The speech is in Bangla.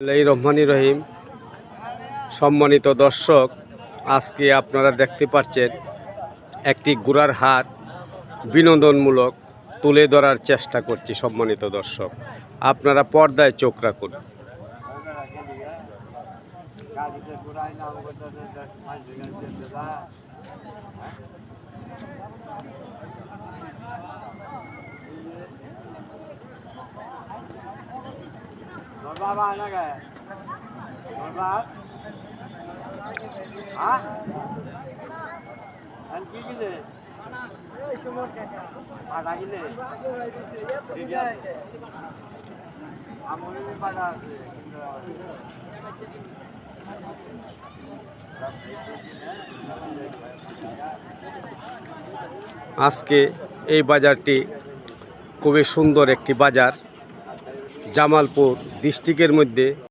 রহমানির রহিম। সম্মানিত দর্শক, আজকে আপনারা দেখতে পাচ্ছেন একটি ঘোড়ার হাট বিনোদনমূলক তুলে ধরার চেষ্টা করছি। সম্মানিত দর্শক, আপনারা পর্দায় চোখ রাখুন। বাবা না গে বাবা হ্যাঁ আর কি কিনে পাটা কিনে ঠিক আছে আমরি পাটা আছে আজকে এই বাজারটি খুবই সুন্দর একটি বাজার। জামালপুর ডিস্ট্রিক্টের মধ্যে